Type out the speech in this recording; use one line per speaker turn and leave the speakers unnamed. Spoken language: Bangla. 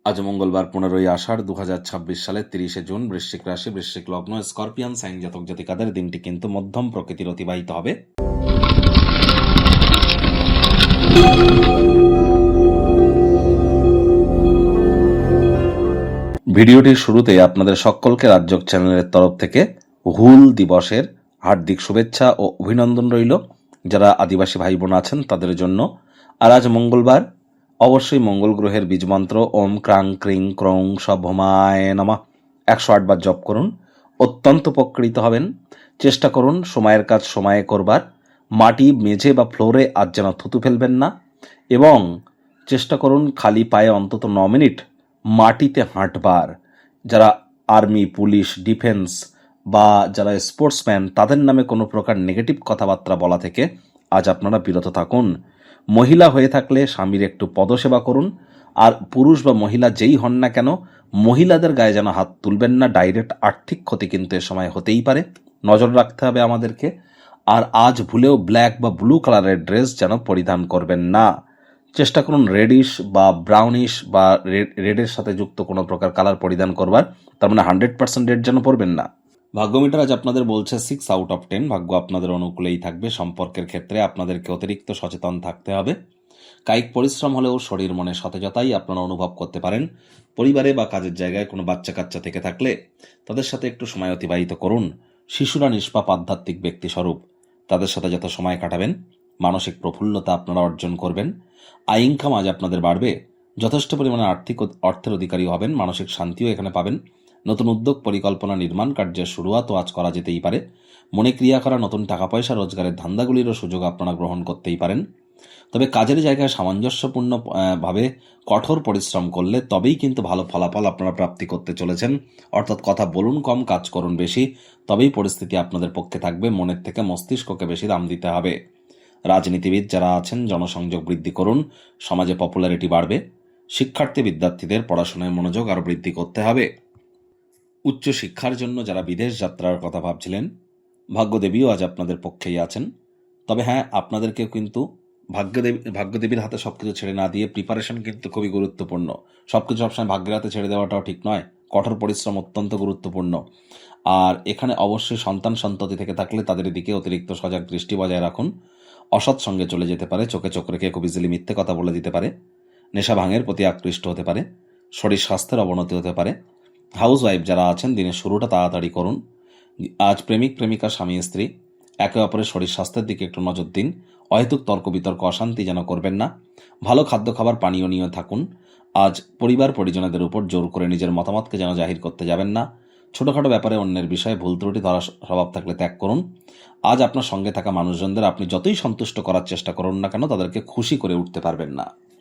আজ মঙ্গলবার 15ই আষাঢ় 2026 সালের 30শে জুন। বৃশ্চিক রাশি, বৃশ্চিক লগ্ন, স্করপিয়ান সাইন জাতক জাতিকাদের দিনটি কিন্তু মধ্যম প্রকৃতির অতিবাহিত হবে। ভিডিওটির শুরুতে আপনাদের সকলকে রাজযোগ চ্যানেলের তরফ থেকে হুল দিবসের হার্দিক শুভেচ্ছা ও অভিনন্দন রইল। যারা আদিবাসী ভাই বোন আছেন তাদের জন্য। আর আজ মঙ্গলবার, অবশ্যই মঙ্গল গ্রহের বীজমন্ত্র ওম ক্রাং ক্রিং ক্রং সভমায় নমঃ 108 বার জপ করুন, অত্যন্ত উপকৃত হবেন। চেষ্টা করুন সময়ের কাজ সময়ে করবার। মাটি, মেঝে বা ফ্লোরে আজ যেন থুতু ফেলবেন না, এবং চেষ্টা করুন খালি পায়ে অন্তত 9 মিনিট মাটিতে হাঁটবার। যারা আর্মি, পুলিশ, ডিফেন্স বা যারা স্পোর্টসম্যান, তাদের নামে কোনো প্রকার নেগেটিভ কথাবার্তা বলা থেকে আজ আপনারা বিরত থাকুন। মহিলা হয়ে থাকলে স্বামীর একটু পদসেবা করুন। আর পুরুষ বা মহিলা যেই হন না কেন, মহিলাদের গায়ে যেন হাত তুলবেন না। ডাইরেক্ট আর্থিক ক্ষতি কিন্তু এ সময় হতেই পারে, নজর রাখতে হবে আমাদেরকে। আর আজ ভুলেও ব্ল্যাক বা ব্লু কালারের ড্রেস যেন পরিধান করবেন না। চেষ্টা করুন রেডিশ বা ব্রাউনিশ বা রেডের সাথে যুক্ত কোনো প্রকার কালার পরিধান করবার, তার মানে 100% রেড যেন পরবেন না। ভাগ্যমিটার আজ আপনাদের বলছে 6 আউট অফ 10। ভাগ্য আপনাদের অনুকূলেই থাকবে। সম্পর্কের ক্ষেত্রে আপনাদেরকে অতিরিক্ত সচেতন থাকতে হবে। কায়িক পরিশ্রম হলেও শরীর মনে সতেজতাই আপনারা অনুভব করতে পারেন। পরিবারে বা কাজের জায়গায় কোনো বাচ্চা কাচ্চা থেকে থাকলে তাদের সাথে একটু সময় অতিবাহিত করুন। শিশুরা নিষ্পাপ আধ্যাত্মিক ব্যক্তি স্বরূপ, তাদের সাথে যত সময় কাটাবেন মানসিক প্রফুল্লতা আপনারা অর্জন করবেন। আয় ইনকাম আজ আপনাদের বাড়বে। যথেষ্ট পরিমাণে অর্থের অধিকারী হবেন। মানসিক শান্তিও এখানে পাবেন। নতুন উদ্যোগ, পরিকল্পনা, নির্মাণ কার্যের শুরুয়াতও আজ করা যেতেই পারে। মনে ক্রিয়া করা নতুন টাকা পয়সা রোজগারের ধান্দাগুলিরও সুযোগ আপনারা গ্রহণ করতেই পারেন। তবে কাজের জায়গায় সামঞ্জস্যপূর্ণ ভাবে কঠোর পরিশ্রম করলে তবেই কিন্তু ভালো ফলাফল আপনারা প্রাপ্তি করতে চলেছেন। অর্থাৎ কথা বলুন কম, কাজ করুন বেশি, তবেই পরিস্থিতি আপনাদের পক্ষে থাকবে। মনের থেকে মস্তিষ্ককে বেশি দাম দিতে হবে। রাজনীতিবিদ যারা আছেন জনসংযোগ বৃদ্ধি করুন, সমাজে পপুলারিটি বাড়বে। শিক্ষার্থী বিদ্যার্থীদের পড়াশোনায় মনোযোগ আরও বৃদ্ধি করতে হবে। উচ্চ শিক্ষার জন্য যারা বিদেশ যাত্রার কথা ভাবছিলেন, ভাগ্যদেবীও আজ আপনাদের পক্ষেই আছেন। তবে হ্যাঁ, আপনাদেরকে কিন্তু ভাগ্যদেবীর হাতে সবকিছু ছেড়ে না দিয়ে প্রিপারেশন কিন্তু খুবই গুরুত্বপূর্ণ। সবকিছু সবসময় ভাগ্যের হাতে ছেড়ে দেওয়াটাও ঠিক নয়। কঠোর পরিশ্রম অত্যন্ত গুরুত্বপূর্ণ। আর এখানে অবশ্যই সন্তান সন্ততি থেকে থাকলে তাদের দিকে অতিরিক্ত সজাগ দৃষ্টি বজায় রাখুন। অসৎ সঙ্গে চলে যেতে পারে, চোখে চোখ রেখে খুব ইজিলি মিথ্যে কথা বলে দিতে পারে। নেশা ভাঙের প্রতি আকৃষ্ট হতে পারে। শরীর স্বাস্থ্যের অবনতি হতে পারে। হাউস ওয়াইফ যারা আছেন দিনের শুরুটা তাড়াতাড়ি করুন। আজ প্রেমিক প্রেমিকা, স্বামী স্ত্রী একে অপরের শরীর স্বাস্থ্যের দিকে একটু নজর দিন। অহেতুক তর্ক বিতর্ক, অশান্তি যেন করবেন না। ভালো খাদ্য খাবার, পানীয় নিয়ে থাকুন। আজ পরিবার পরিজনদের উপর জোর করে নিজের মতামতকে যেন জাহির করতে যাবেন না। ছোটখাটো ব্যাপারে অন্যের বিষয়ে ভুল ত্রুটি ধরা স্বভাব থাকলে ত্যাগ করুন। আজ আপনার সঙ্গে থাকা মানুষজনদের আপনি যতই সন্তুষ্ট করার চেষ্টা করুন না কেন, তাদেরকে খুশি করে উঠতে পারবেন না।